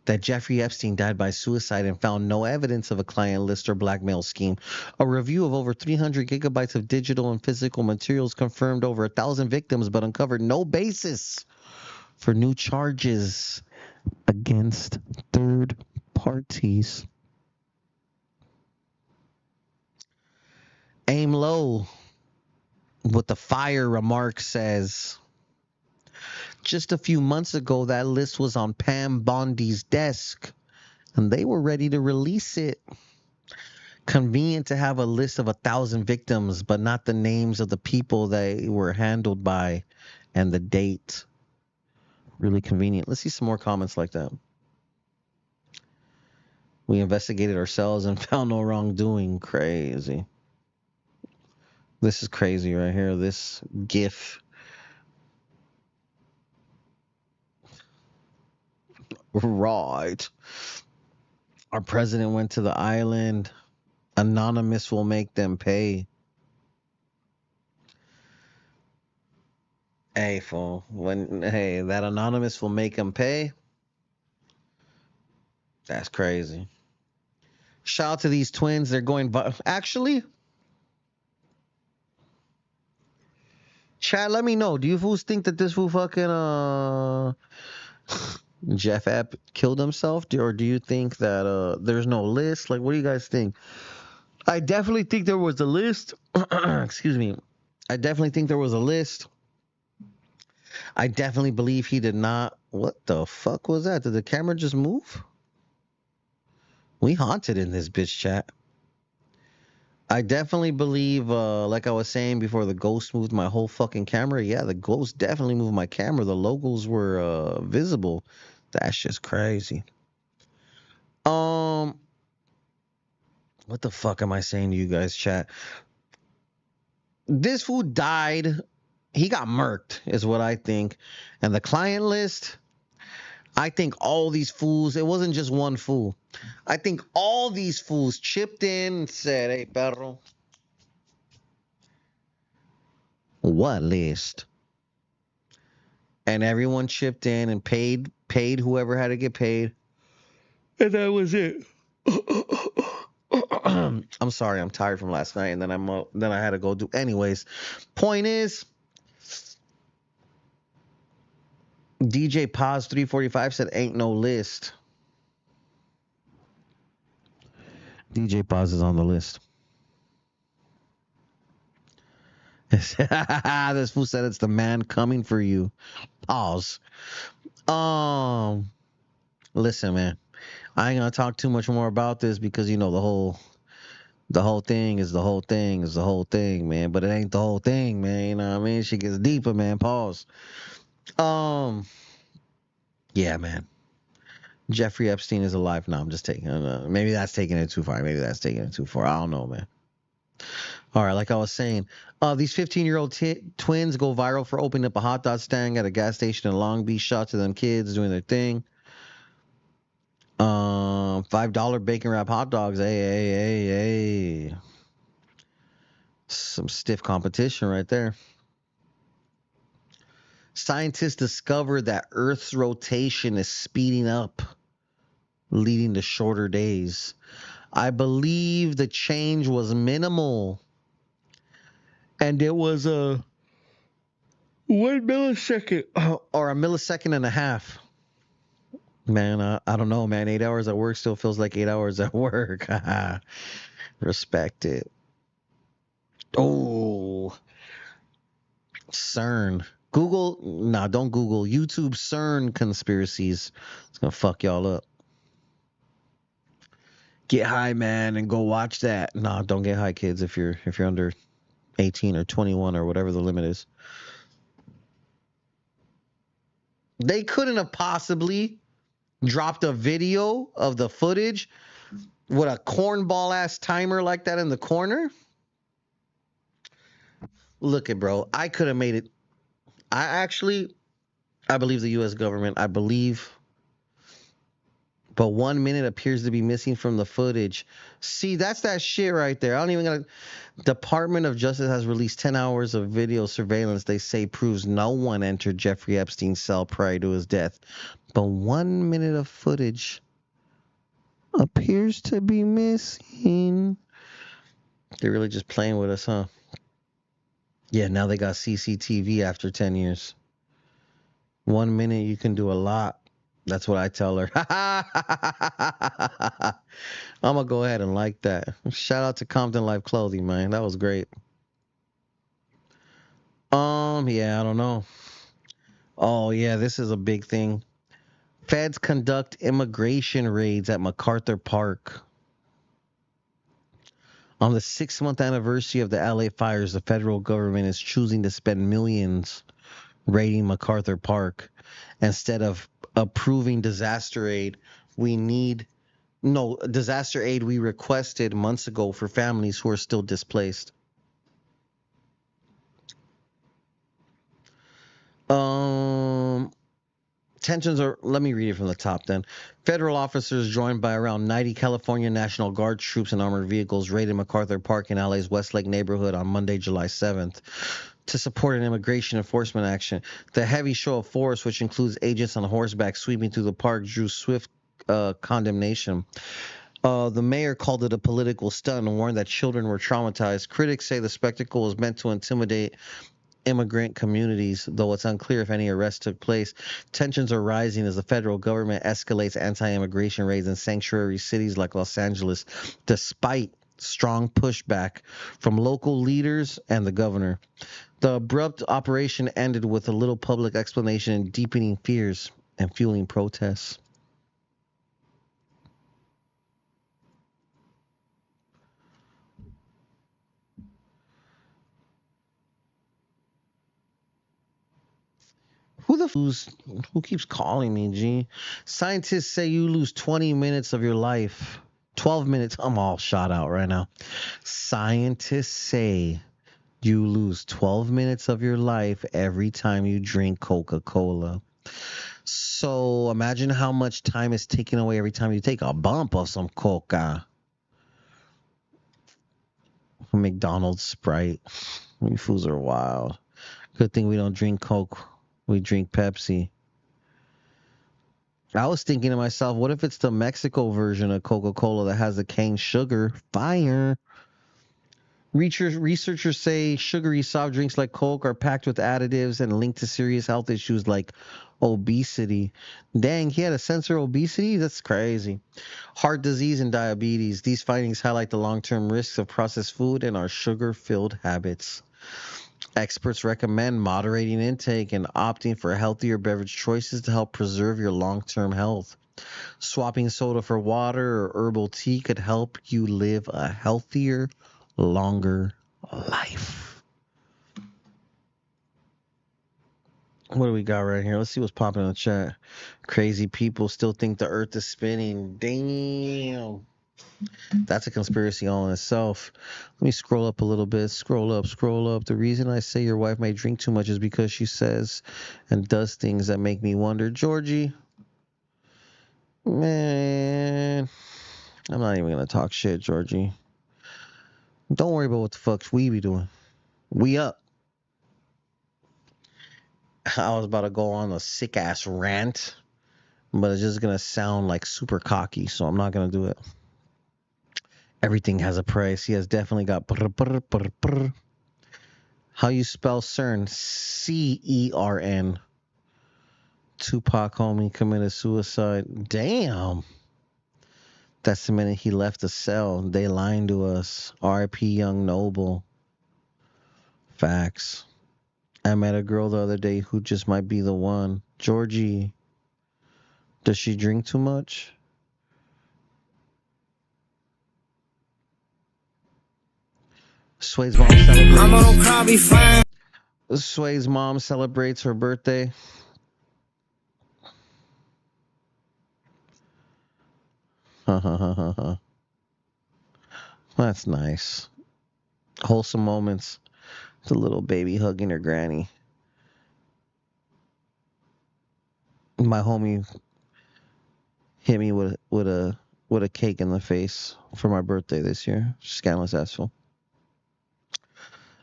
that Jeffrey Epstein died by suicide and found no evidence of a client list or blackmail scheme. A review of over 300 gigabytes of digital and physical materials confirmed over 1,000 victims, but uncovered no basis for new charges against third parties. Aim low with the fire remark says, just a few months ago, that list was on Pam Bondi's desk, and they were ready to release it. Convenient to have a list of 1,000 victims, but not the names of the people they were handled by and the date. Really convenient. Let's see some more comments like that. We investigated ourselves and found no wrongdoing. Crazy. This is crazy right here. This GIF. Right. Our president went to the island. Anonymous will make them pay. Hey, fool. Hey, that anonymous will make them pay. That's crazy. Shout out to these twins. They're going. Actually, chat, let me know. Do you fools think that this fool fucking Jeff App killed himself, or do you think that there's no list? Like, what do you guys think? I definitely think there was a list. Excuse me. I definitely think there was a list. I definitely believe he did not. What the fuck was that? Did the camera just move? We haunted in this bitch, chat. I definitely believe, like I was saying before, the ghost moved my whole fucking camera. Yeah, the ghost definitely moved my camera. The logos were visible. That's just crazy. What the fuck am I saying to you guys, chat? This fool died. He got murked, is what I think. And the client list, I think all these fools, it wasn't just one fool. I think all these fools chipped in and said, hey, perro, what list? And everyone chipped in and paid whoever had to get paid. And that was it. I'm sorry, I'm tired from last night, and then I had to go do. Anyways, point is, DJ Paz 345 said ain't no list. DJ Paz is on the list. This fool said it's the man coming for you. Pause. Listen, man. I ain't gonna talk too much more about this because you know the whole thing is the whole thing is the whole thing, man. But it ain't the whole thing, man. You know what I mean? She gets deeper, man. Pause. Yeah, man. Jeffrey Epstein is alive now. I'm just taking. Maybe that's taking it too far. Maybe that's taking it too far. I don't know, man. All right, like I was saying, these 15-year-old twins go viral for opening up a hot dog stand at a gas station in Long Beach. Shout out to them kids doing their thing. $5 bacon wrap hot dogs. Hey. Some stiff competition right there. Scientists discovered that Earth's rotation is speeding up, leading to shorter days. I believe the change was minimal. And it was a 1 millisecond or a millisecond and a half. Man, I don't know, man. 8 hours at work still feels like 8 hours at work. Respect it. Oh, CERN. Don't Google. YouTube CERN conspiracies. It's gonna fuck y'all up. Get high, man, and go watch that. Nah, don't get high, kids. If you're under 18 or 21 or whatever the limit is. They couldn't have possibly dropped a video of the footage with a cornball ass timer like that in the corner. Look it, bro. I could have made it. I believe the U.S. government. I believe. But 1 minute appears to be missing from the footage. See, that's that shit right there. I don't even got. Department of Justice has released 10 hours of video surveillance they say proves no one entered Jeffrey Epstein's cell prior to his death. But 1 minute of footage appears to be missing. They're really just playing with us, huh? Yeah, now they got CCTV after 10 years. 1 minute, you can do a lot. That's what I tell her. I'm going to go ahead and like that. Shout out to Compton Life Clothing, man. That was great. Yeah, I don't know. Oh, yeah, this is a big thing. Feds conduct immigration raids at MacArthur Park. On the 6-month anniversary of the LA fires, the federal government is choosing to spend millions raiding MacArthur Park. Instead of approving disaster aid, disaster aid we requested months ago for families who are still displaced. Let me read it from the top then. Federal officers joined by around 90 California National Guard troops and armored vehicles raided MacArthur Park in LA's Westlake neighborhood on Monday, July 7th to support an immigration enforcement action. The heavy show of force, which includes agents on horseback sweeping through the park, drew swift condemnation. The mayor called it a political stunt and warned that children were traumatized. Critics say the spectacle was meant to intimidate immigrant communities, though it's unclear if any arrests took place. Tensions are rising as the federal government escalates anti-immigration raids in sanctuary cities like Los Angeles, despite strong pushback from local leaders and the governor. The abrupt operation ended with a little public explanation, deepening fears and fueling protests. Who Who keeps calling me, G? Scientists say you lose 20 minutes of your life. 12 minutes. I'm all shot out right now. Scientists say you lose 12 minutes of your life every time you drink Coca-Cola. So imagine how much time is taken away every time you take a bump of some Coca. McDonald's Sprite. You fools are wild. Good thing we don't drink Coke. We drink Pepsi. I was thinking to myself, what if it's the Mexico version of Coca-Cola that has the cane sugar? Fire. Researchers say sugary soft drinks like Coke are packed with additives and linked to serious health issues like obesity. Dang, he had to censor obesity? That's crazy. Heart disease and diabetes. These findings highlight the long-term risks of processed food and our sugar-filled habits. Experts recommend moderating intake and opting for healthier beverage choices to help preserve your long-term health. Swapping soda for water or herbal tea could help you live a healthier, longer life. What do we got right here? Let's see what's popping in the chat. Crazy people still think the earth is spinning. Damn. That's a conspiracy all in itself. Let me scroll up a little bit. Scroll up. The reason I say your wife may drink too much is because she says and does things that make me wonder. Georgie, man, I'm not even going to talk shit, Georgie. Don't worry about what the fuck we be doing. We up. I was about to go on a sick ass rant, but it's just going to sound like super cocky, so I'm not going to do it. Everything has a price. He has definitely got. How you spell CERN? CERN. Tupac homie committed suicide. Damn. That's the minute he left the cell. They lying to us. R.I.P. Young Noble. Facts. I met a girl the other day who just might be the one. Georgie. Does she drink too much? Suede's mom celebrates. Suede's mom celebrates her birthday. That's nice. Wholesome moments. The little baby hugging her granny. My homie hit me with a cake in the face for my birthday this year. Scandalous asshole.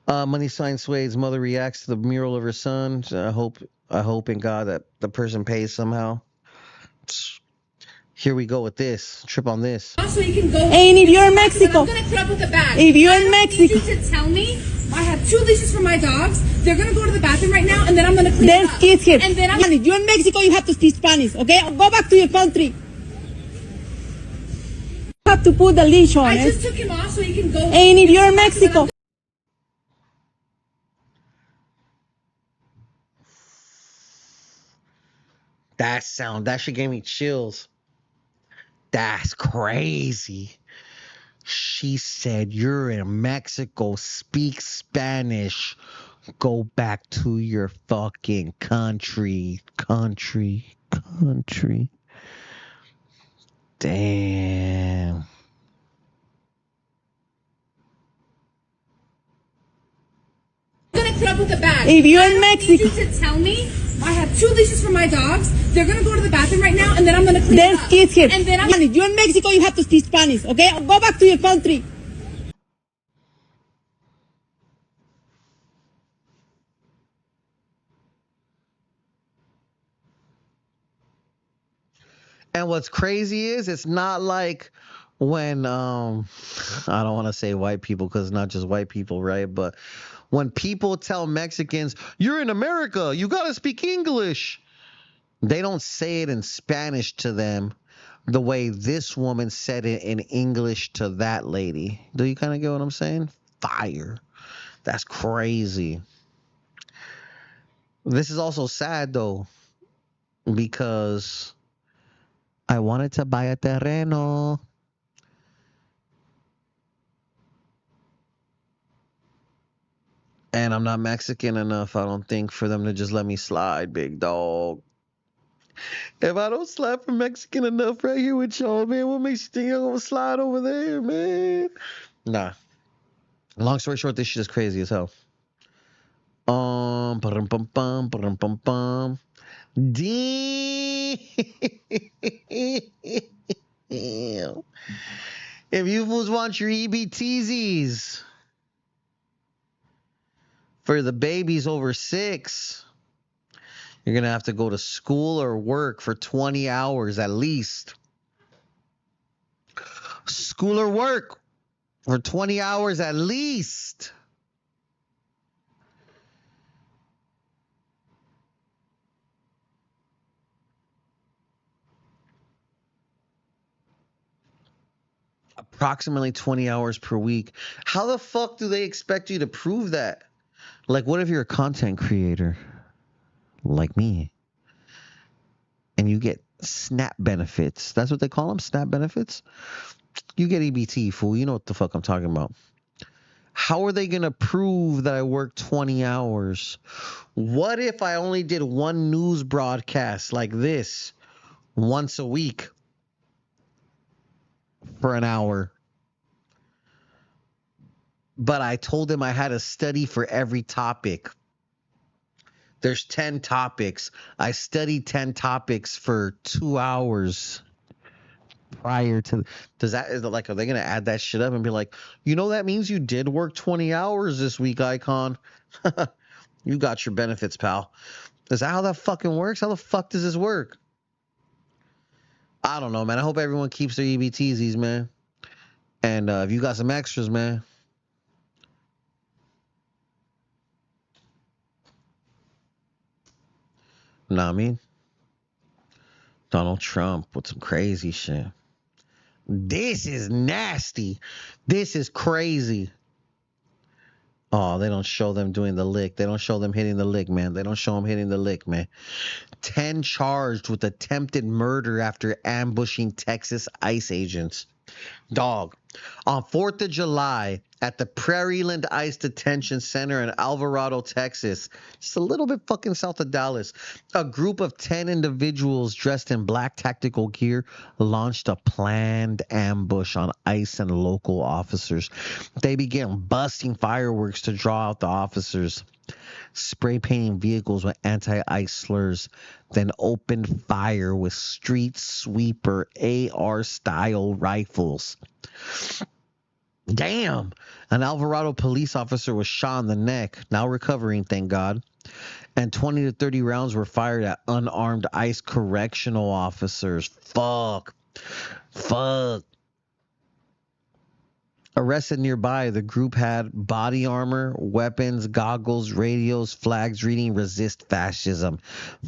Money sign Suede's mother reacts to the mural of her son. I hope in God that the person pays somehow. Here we go with this. Trip on this. So you can go. And if you're in Mexico, I'm gonna put up with the bag. If you're in Mexico, I need you to tell me. I have 2 leashes for my dogs. They're gonna go to the bathroom right now, and then I'm gonna clean there's it up. kids here. And then And if you're in Mexico, you have to speak Spanish. Okay, go back to your country. You have to put the leash on I it. just took him off so he can go. And if you're in Mexico. That shit gave me chills. That's crazy. She said, you're in Mexico, speak Spanish. Go back to your fucking country. Damn. I'm gonna put up with the bag. If you're in Mexico. I need you to tell me. I have 2 leashes for my dogs. They're gonna go to the bathroom right now, and then I'm gonna clean There's it up. kids here. And then And if you're in Mexico, you have to speak Spanish. Okay, go back to your country. And what's crazy is it's not like when I don't want to say white people because it's not just white people, right? But when people tell Mexicans, you're in America, you got to speak English. They don't say it in Spanish to them the way this woman said it in English to that lady. Do you kind of get what I'm saying? Fire. That's crazy. This is also sad though, because I wanted to buy a terreno. And I'm not Mexican enough, I don't think, for them to just let me slide, big dog. If I don't slide for Mexican enough right here with y'all, man, what makes you think I'm gonna slide over there, man? Nah. Long story short, this shit is crazy as hell. Ba-dum, bum, bum, ba-dum, bum, bum. Damn. If you fools want your EBTZs for the babies over 6, you're going to have to go to school or work for 20 hours at least. School or work for 20 hours at least. Approximately 20 hours per week. How the fuck do they expect you to prove that? Like, what if you're a content creator like me and you get SNAP benefits? That's what they call them, SNAP benefits? You get EBT, fool. You know what the fuck I'm talking about. How are they going to prove that I worked 20 hours? What if I only did one news broadcast like this once a week for an hour? But I told them I had to study for every topic. There's 10 topics. I studied 10 topics for 2 hours prior to. Is it like, are they going to add that shit up and be like, that means you did work 20 hours this week, Eyekon? You got your benefits, pal. Is that how that fucking works? How the fuck does this work? I don't know, man. I hope everyone keeps their EBTZs, man. And if you got some extras, man. Know what I mean? Donald Trump with some crazy shit. This is nasty. This is crazy. Oh, they don't show them doing the lick. They don't show them hitting the lick, man. They don't show them hitting the lick, man. 10 charged with attempted murder after ambushing Texas ICE agents. Dog. On 4th of July at the Prairieland ICE Detention Center in Alvarado, Texas, just a little bit fucking south of Dallas, a group of 10 individuals dressed in black tactical gear launched a planned ambush on ICE and local officers. They began busting fireworks to draw out the officers, spray painting vehicles with anti-ICE slurs, then opened fire with street sweeper AR-style rifles. Damn! An Alvarado police officer was shot in the neck, now recovering, thank God. And 20 to 30 rounds were fired at unarmed ICE correctional officers. Fuck. Arrested nearby, the group had body armor, weapons, goggles, radios, flags reading "Resist Fascism,"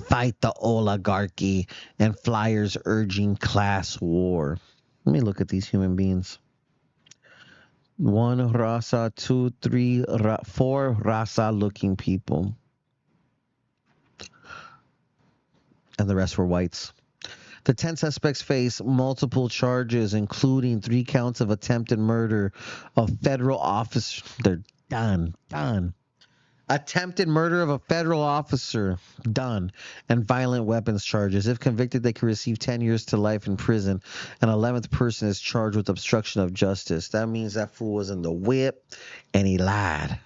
"Fight the Oligarchy," and flyers urging class war. Let me look at these human beings. 1 raza, 2, 3, 4 raza looking people. And the rest were whites. The 10 suspects face multiple charges, including 3 counts of attempted murder of federal officer. They're done. Attempted murder of a federal officer, done. And violent weapons charges. If convicted, they could receive 10 years to life in prison. An 11th person is charged with obstruction of justice. That means that fool was in the whip and he lied.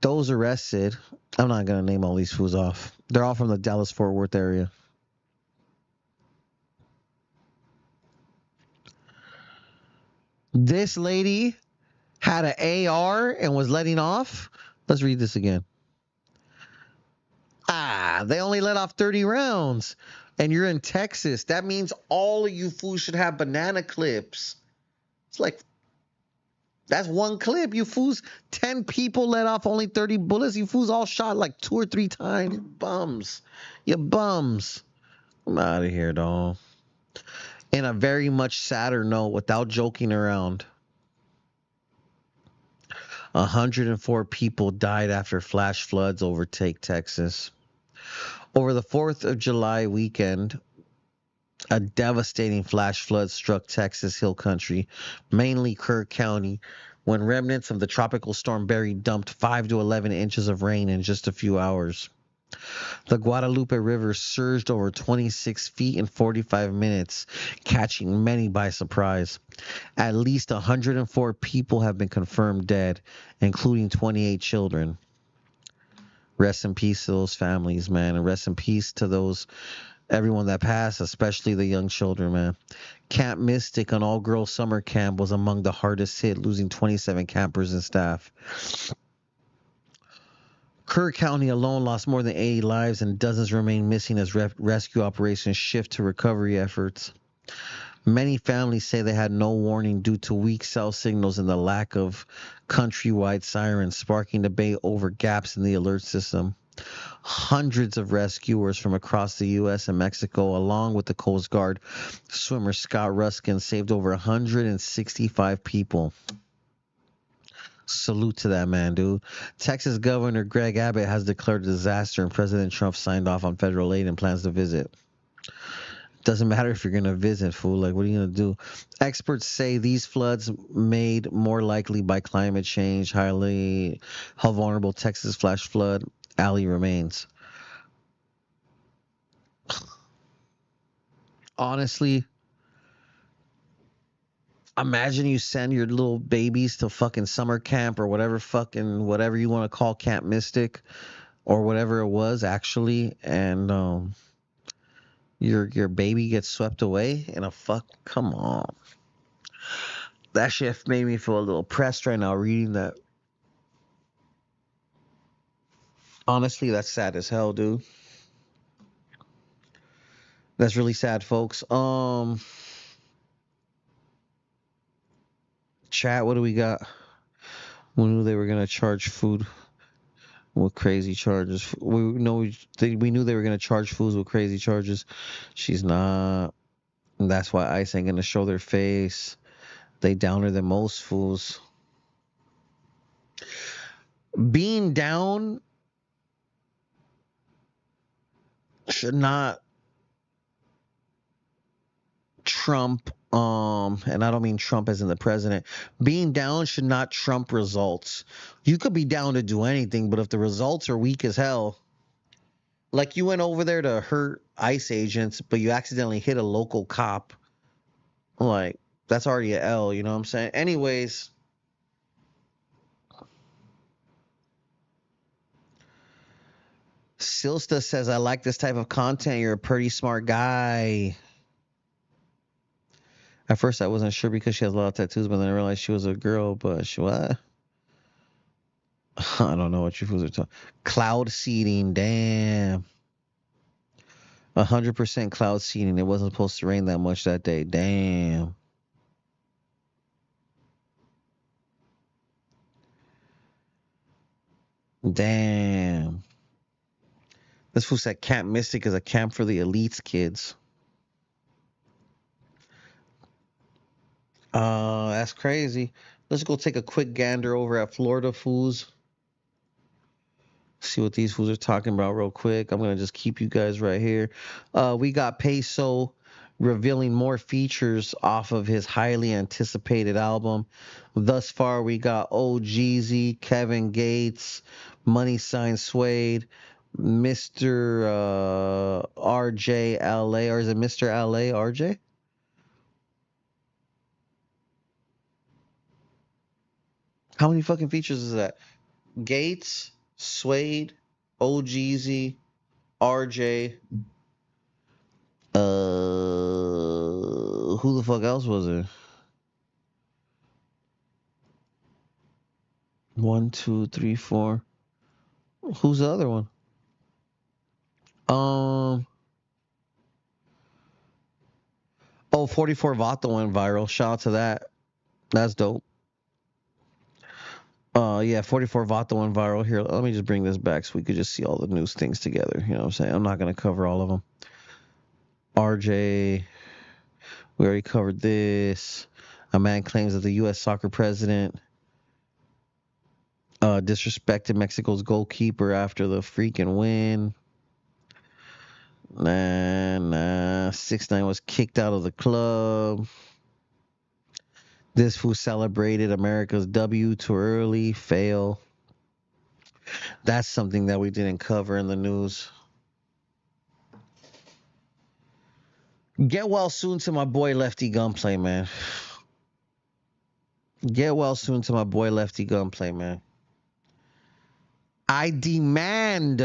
Those arrested, I'm not going to name all these fools off. They're all from the Dallas-Fort Worth area. This lady had an AR and was letting off. Let's read this again. They only let off 30 rounds. And you're in Texas. That means all of you fools should have banana clips. It's like, that's one clip. You fools, 10 people let off only 30 bullets. You fools all shot like 2 or 3 times. You bums. I'm out of here, dog. In a very much sadder note, without joking around, 104 people died after flash floods overtake Texas. Over the 4th of July weekend, a devastating flash flood struck Texas Hill Country, mainly Kerr County, when remnants of the tropical storm Barry dumped 5 to 11 inches of rain in just a few hours. The Guadalupe River surged over 26 feet in 45 minutes, catching many by surprise. At least 104 people have been confirmed dead, including 28 children. Rest in peace to those families, man, and rest in peace to everyone that passed, especially the young children, man. Camp Mystic, an all-girls summer camp, was among the hardest hit, losing 27 campers and staff. Kerr County alone lost more than 80 lives and dozens remain missing as rescue operations shift to recovery efforts. Many families say they had no warning due to weak cell signals and the lack of countrywide sirens, sparking debate over gaps in the alert system. Hundreds of rescuers from across the U.S. and Mexico, along with the Coast Guard swimmer Scott Ruskin, saved over 165 people. Salute to that man, dude. Texas Governor Greg Abbott has declared a disaster, and President Trump signed off on federal aid and plans to visit. Doesn't matter if you're going to visit, fool. Like, what are you going to do? Experts say these floods made more likely by climate change, how vulnerable Texas flash flood alley remains. Honestly, imagine you send your little babies to fucking summer camp or whatever you want to call Camp Mystic or whatever it was actually, and your baby gets swept away in a come on. That shit made me feel a little pressed right now reading that. Honestly, that's sad as hell, dude. That's really sad, folks. Chat, what do we got? We knew they were gonna charge food with crazy charges. We knew they were gonna charge foods with crazy charges. She's not. And that's why ICE ain't gonna show their face. They downer than most fools. Being down should not trump, and I don't mean Trump as in the president. Being down should not trump results. You could be down to do anything, but if the results are weak as hell, like you went over there to hurt ICE agents, but you accidentally hit a local cop, like that's already an L, you know what I'm saying? Anyways, Silsta says, I like this type of content. You're a pretty smart guy. At first, I wasn't sure because she has a lot of tattoos, but then I realized she was a girl. But what? I don't know what you fools are talking. Cloud seeding, damn. 100% cloud seeding. It wasn't supposed to rain that much that day. Damn. Damn. This fool said Camp Mystic is a camp for the elites kids. That's crazy. Let's go take a quick gander over at Florida fools. See what these fools are talking about real quick. I'm going to just keep you guys right here. We got Peso revealing more features off of his highly anticipated album. Thus far, we got OGZ, Kevin Gates, Money Sign Suede, Mr. RJ LA, or is it Mr. LA RJ? How many fucking features is that? Gates, Suede, OGZ, RJ. Who the fuck else was it? 1, 2, 3, 4. Who's the other one? Oh, 44 Vato went viral. Shout out to that. That's dope. Yeah, 44 Vato went viral. Here, let me just bring this back so we could just see all the news things together. You know what I'm saying? I'm not going to cover all of them. RJ, we already covered this. A man claims that the U.S. soccer president disrespected Mexico's goalkeeper after the freaking win. Nah. 6ix9ine was kicked out of the club. This fool celebrated America's W too early, fail. That's something that we didn't cover in the news. Get well soon to my boy Lefty Gunplay, man. Get well soon to my boy Lefty Gunplay, man. I demand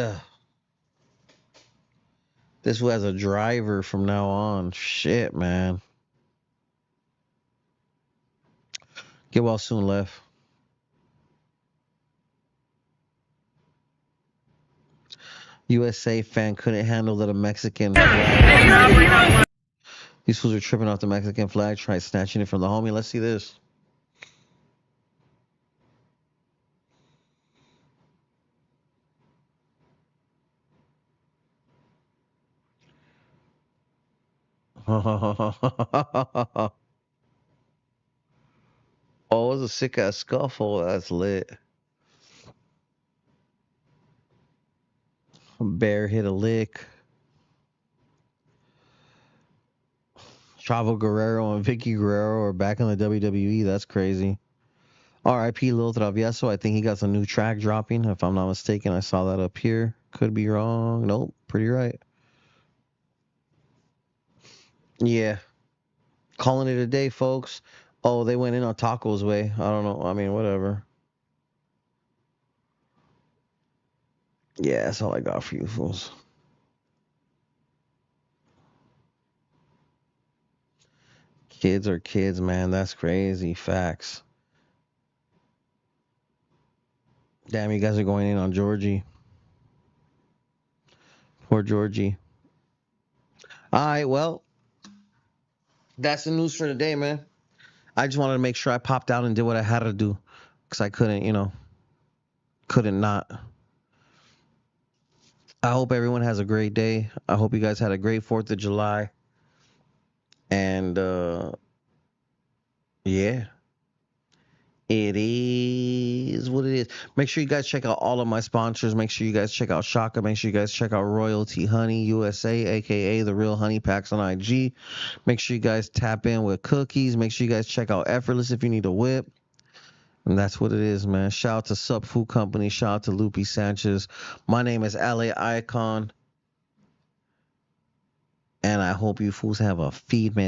this was a driver from now on. Shit, man. Get well soon, Left. USA fan couldn't handle that a Mexican flag. These fools are tripping off the Mexican flag, trying snatching it from the homie. Let's see this. Oh, it was a sick ass scuffle. That's lit. Bear hit a lick. Chavo Guerrero and Vicky Guerrero are back in the WWE. That's crazy. R.I.P. Lil Travieso. I think he got some new track dropping. If I'm not mistaken, I saw that up here. Could be wrong. Nope. Pretty right. Yeah. Calling it a day, folks. Oh, they went in on Taco's way. I don't know. I mean, whatever. Yeah, that's all I got for you fools. Kids are kids, man. That's crazy. Facts. Damn, you guys are going in on Georgie. Poor Georgie. All right, well, that's the news for today, man. I just wanted to make sure I popped out and did what I had to do because I couldn't, couldn't not. I hope everyone has a great day. I hope you guys had a great 4th of July. And, yeah. It is what it is. Make sure you guys check out all of my sponsors. Make sure you guys check out Shaka. Make sure you guys check out Royalty Honey USA, aka the Real Honey Packs on IG. Make sure you guys tap in with Cookies. Make sure you guys check out Effortless if you need a whip. And that's what it is, man. Shout out to Sup Food Company. Shout out to Lupe Sanchez. My name is LA Eyekon. And I hope you fools have a feed, man.